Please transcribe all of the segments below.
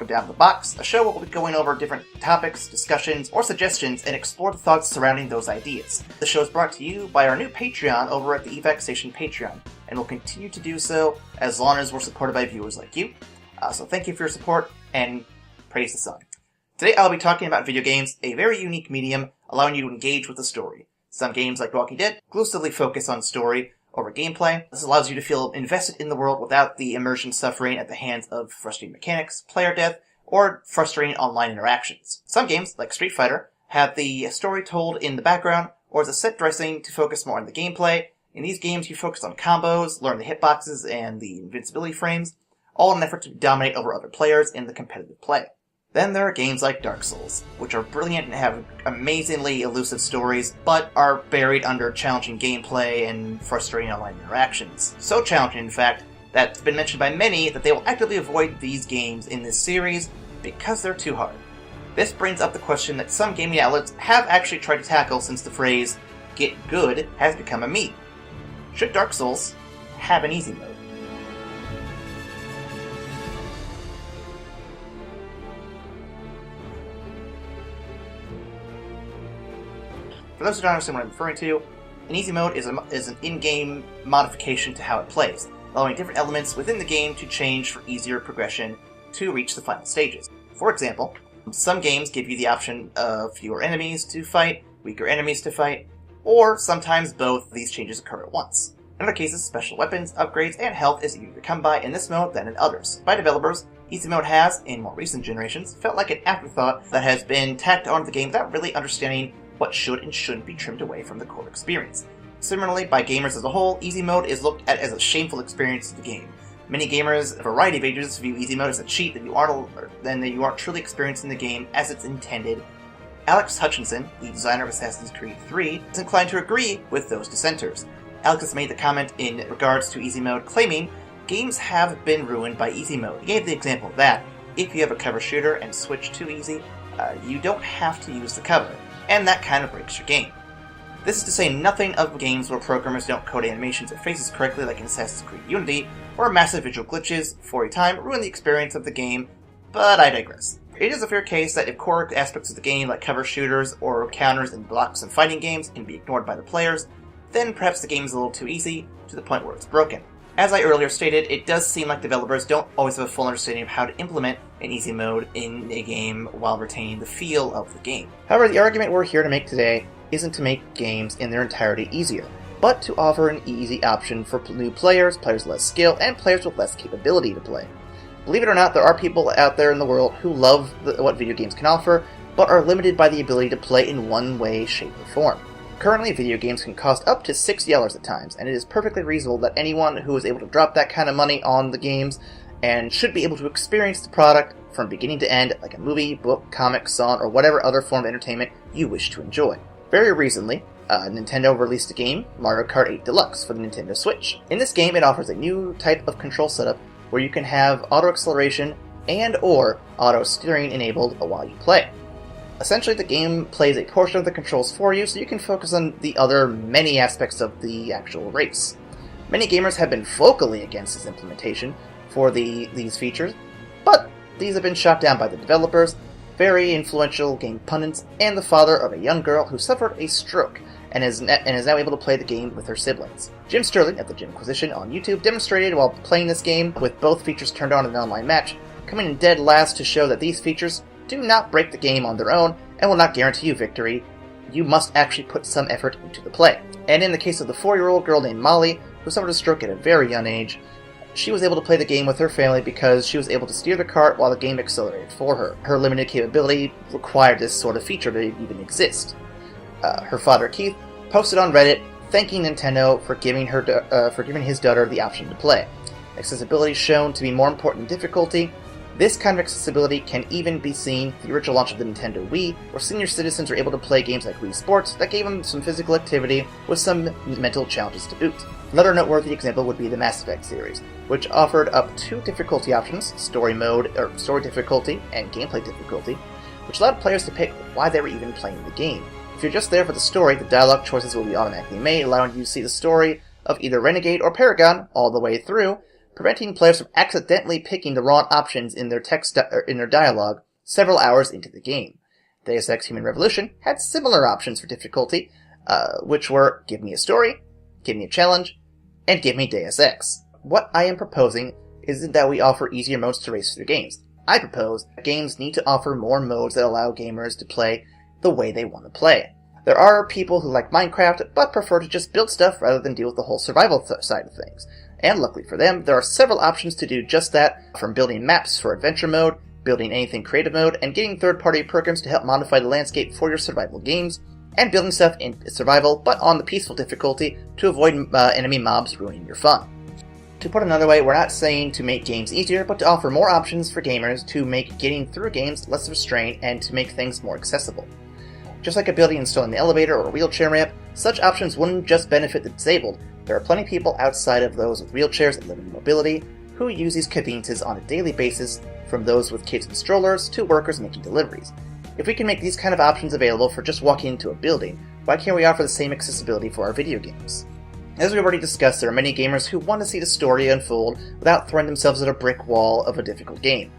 welcome to Out of the Box, a show where we'll be going over different topics, discussions, or suggestions and explore the thoughts surrounding those ideas. The show is brought to you by our new Patreon over at the E-Vac Station Patreon, and will continue to do so as long as we're supported by viewers like you. So thank you for your support, and praise the sun. Today I'll be talking about video games, a very unique medium allowing you to engage with the story. Some games like Walking Dead exclusively focus on story over gameplay. This allows you to feel invested in the world without the immersion suffering at the hands of frustrating mechanics, player death, or frustrating online interactions. Some games, like Street Fighter, have the story told in the background, or as a set dressing to focus more on the gameplay. In these games, you focus on combos, learn the hitboxes and the invincibility frames, all in an effort to dominate over other players in the competitive play. Then there are games like Dark Souls, which are brilliant and have amazingly elusive stories, but are buried under challenging gameplay and frustrating online interactions. So challenging, in fact, that it's been mentioned by many that they will actively avoid these games in this series because they're too hard. This brings up the question that some gaming outlets have actually tried to tackle since the phrase, "get good," has become a meme. Should Dark Souls have an easy mode? For those who don't understand what I'm referring to, an easy mode is an in-game modification to how it plays, allowing different elements within the game to change for easier progression to reach the final stages. For example, some games give you the option of fewer enemies to fight, weaker enemies to fight, or sometimes both of these changes occur at once. In other cases, special weapons, upgrades, and health is easier to come by in this mode than in others. By developers, easy mode has, in more recent generations, felt like an afterthought that has been tacked onto the game without really understanding what should and shouldn't be trimmed away from the core experience. Similarly, by gamers as a whole, easy mode is looked at as a shameful experience of the game. Many gamers of a variety of ages view easy mode as a cheat that you aren't truly experiencing the game as it's intended. Alex Hutchinson, the designer of Assassin's Creed 3, is inclined to agree with those dissenters. Alex has made the comment in regards to easy mode, claiming, "Games have been ruined by easy mode." He gave the example that, if you have a cover shooter and switch to easy, you don't have to use the cover, and that kind of breaks your game. This is to say nothing of games where programmers don't code animations or faces correctly like in Assassin's Creed Unity, or massive visual glitches, for a time, ruin the experience of the game, but I digress. It is a fair case that if core aspects of the game, like cover shooters or counters and blocks in fighting games, can be ignored by the players, then perhaps the game is a little too easy, to the point where it's broken. As I earlier stated, it does seem like developers don't always have a full understanding of how to implement an easy mode in a game while retaining the feel of the game. However, the argument we're here to make today isn't to make games in their entirety easier, but to offer an easy option for new players, players with less skill, and players with less capability to play. Believe it or not, there are people out there in the world who love what video games can offer, but are limited by the ability to play in one way, shape, or form. Currently, video games can cost up to $60 at times, and it is perfectly reasonable that anyone who is able to drop that kind of money on the games and should be able to experience the product from beginning to end like a movie, book, comic, song, or whatever other form of entertainment you wish to enjoy. Very recently, Nintendo released a game, Mario Kart 8 Deluxe, for the Nintendo Switch. In this game, it offers a new type of control setup where you can have auto-acceleration and/or auto-steering enabled while you play. Essentially, the game plays a portion of the controls for you, so you can focus on the other many aspects of the actual race. Many gamers have been vocally against this implementation for these features, but these have been shot down by the developers, very influential game pundits, and the father of a young girl who suffered a stroke and is now able to play the game with her siblings. Jim Sterling at the Jimquisition on YouTube demonstrated while playing this game with both features turned on in an online match, coming in dead last to show that these features do not break the game on their own and will not guarantee you victory. You must actually put some effort into the play. And in the case of the 4-year-old girl named Molly, who suffered a stroke at a very young age, she was able to play the game with her family because she was able to steer the cart while the game accelerated for her. Her limited capability required this sort of feature to even exist. Her father, Keith, posted on Reddit thanking Nintendo for giving his daughter the option to play. Accessibility shown to be more important than difficulty. This kind of accessibility can even be seen in the original launch of the Nintendo Wii, where senior citizens were able to play games like Wii Sports that gave them some physical activity with some mental challenges to boot. Another noteworthy example would be the Mass Effect series, which offered up 2 difficulty options, story difficulty and gameplay difficulty, which allowed players to pick why they were even playing the game. If you're just there for the story, the dialogue choices will be automatically made, allowing you to see the story of either Renegade or Paragon all the way through, preventing players from accidentally picking the wrong options in their in their dialogue several hours into the game. Deus Ex Human Revolution had similar options for difficulty, which were give me a story, give me a challenge, and give me Deus Ex. What I am proposing isn't that we offer easier modes to race through games. I propose that games need to offer more modes that allow gamers to play the way they want to play. There are people who like Minecraft, but prefer to just build stuff rather than deal with the whole survival side of things. And luckily for them, there are several options to do just that, from building maps for adventure mode, building anything creative mode, and getting third-party programs to help modify the landscape for your survival games, and building stuff in survival, but on the peaceful difficulty to avoid enemy mobs ruining your fun. To put it another way, we're not saying to make games easier, but to offer more options for gamers to make getting through games less of a strain and to make things more accessible. Just like a building installing the elevator or a wheelchair ramp, such options wouldn't just benefit the disabled. There are plenty of people outside of those with wheelchairs and limited mobility who use these conveniences on a daily basis, from those with kids in strollers to workers making deliveries. If we can make these kind of options available for just walking into a building, why can't we offer the same accessibility for our video games? As we've already discussed, there are many gamers who want to see the story unfold without throwing themselves at a brick wall of a difficult game,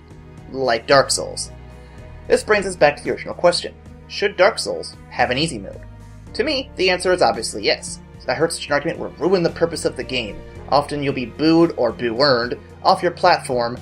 like Dark Souls. This brings us back to the original question. Should Dark Souls have an easy mode? To me, the answer is obviously yes. I heard such an argument would ruin the purpose of the game. Often you'll be booed or boo-earned off your platform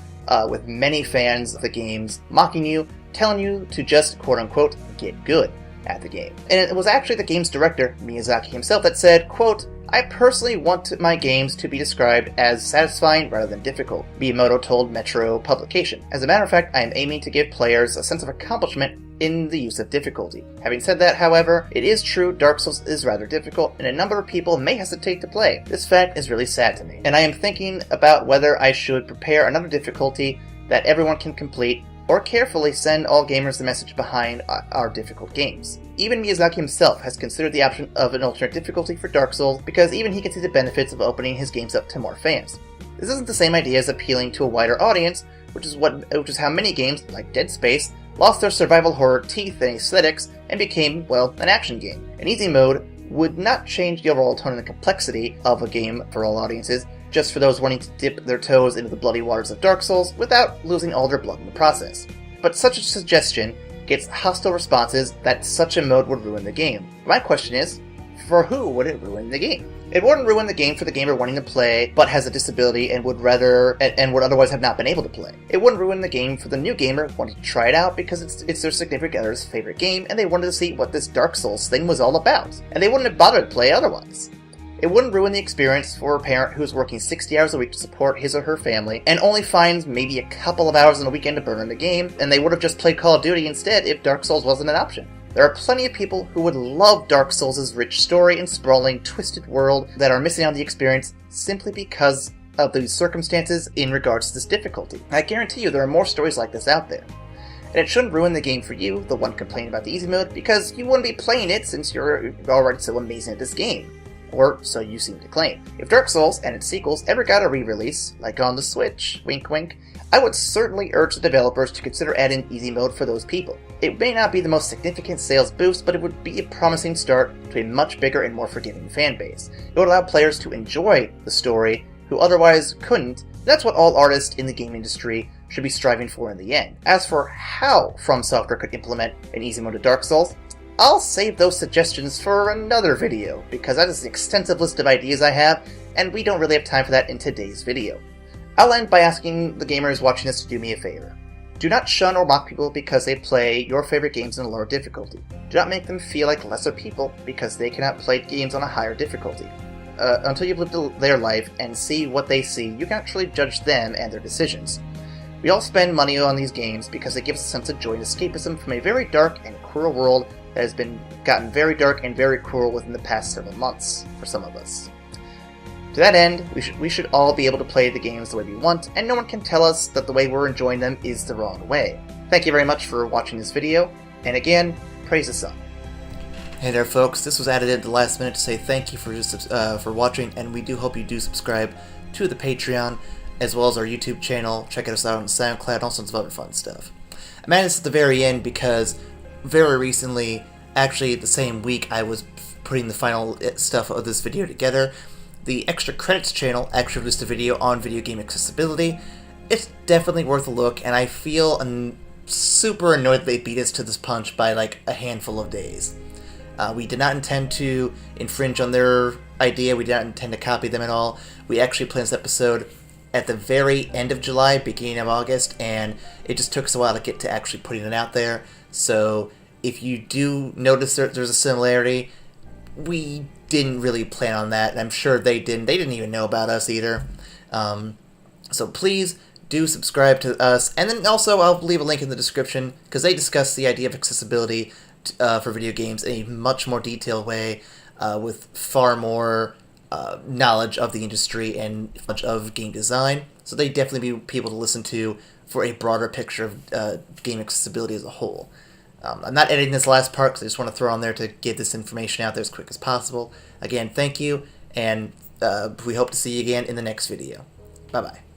with many fans of the games mocking you, telling you to just quote-unquote get good at the game. And it was actually the game's director, Miyazaki himself, that said, quote, I personally want my games to be described as satisfying rather than difficult, Miyamoto told Metro Publication. As a matter of fact, I am aiming to give players a sense of accomplishment in the use of difficulty. Having said that, however, it is true Dark Souls is rather difficult, and a number of people may hesitate to play. This fact is really sad to me, and I am thinking about whether I should prepare another difficulty that everyone can complete, or carefully send all gamers the message behind our difficult games. Even Miyazaki himself has considered the option of an alternate difficulty for Dark Souls because even he can see the benefits of opening his games up to more fans. This isn't the same idea as appealing to a wider audience, which is how many games, like Dead Space, lost their survival horror teeth and aesthetics and became, well, an action game. An easy mode would not change the overall tone and the complexity of a game for all audiences, just for those wanting to dip their toes into the bloody waters of Dark Souls without losing all their blood in the process. But such a suggestion gets hostile responses that such a mode would ruin the game. My question is, for who would it ruin the game? It wouldn't ruin the game for the gamer wanting to play but has a disability and would otherwise have not been able to play. It wouldn't ruin the game for the new gamer wanting to try it out because it's their significant other's favorite game and they wanted to see what this Dark Souls thing was all about, and they wouldn't have bothered to play otherwise. It wouldn't ruin the experience for a parent who's working 60 hours a week to support his or her family and only finds maybe a couple of hours on the weekend to burn in the game, and they would have just played Call of Duty instead if Dark Souls wasn't an option. There are plenty of people who would love Dark Souls' rich story and sprawling, twisted world that are missing out on the experience simply because of the circumstances in regards to this difficulty. I guarantee you there are more stories like this out there. And it shouldn't ruin the game for you, the one complaining about the easy mode, because you wouldn't be playing it since you're already so amazing at this game. Or so you seem to claim. If Dark Souls and its sequels ever got a re-release, like on the Switch, wink wink, I would certainly urge the developers to consider adding easy mode for those people. It may not be the most significant sales boost, but it would be a promising start to a much bigger and more forgiving fan base. It would allow players to enjoy the story who otherwise couldn't. That's what all artists in the game industry should be striving for in the end. As for how From Software could implement an easy mode to Dark Souls, I'll save those suggestions for another video, because that is an extensive list of ideas I have, and we don't really have time for that in today's video. I'll end by asking the gamers watching this to do me a favor. Do not shun or mock people because they play your favorite games in a lower difficulty. Do not make them feel like lesser people because they cannot play games on a higher difficulty. Until you've lived their life and see what they see, you can actually judge them and their decisions. We all spend money on these games because it gives us a sense of joy and escapism from a very dark and cruel world that has gotten very dark and very cruel within the past several months for some of us. To that end, we should all be able to play the games the way we want, and no one can tell us that the way we're enjoying them is the wrong way. Thank you very much for watching this video, and again, praise the sun. Hey there folks, this was added at the last minute to say thank you for watching, and we do hope you do subscribe to the Patreon, as well as our YouTube channel. Check us out on SoundCloud and all sorts of other fun stuff. I'm adding this at the very end because very recently, actually the same week I was putting the final stuff of this video together, the Extra Credits channel actually released a video on video game accessibility. It's definitely worth a look, and I feel super annoyed that they beat us to this punch by like a handful of days. We did not intend to infringe on their idea. We did not intend to copy them at all. We actually planned this episode at the very end of July, beginning of August, and it just took us a while to get to actually putting it out there. So if you do notice there's a similarity, we didn't really plan on that, and I'm sure they didn't. They didn't even know about us either. So please do subscribe to us, and then also I'll leave a link in the description, because they discuss the idea of accessibility for video games in a much more detailed way, with far more knowledge of the industry and much of game design. So they definitely be people to listen to for a broader picture of game accessibility as a whole. I'm not editing this last part because I just want to throw on there to get this information out there as quick as possible. Again, thank you, and we hope to see you again in the next video. Bye-bye.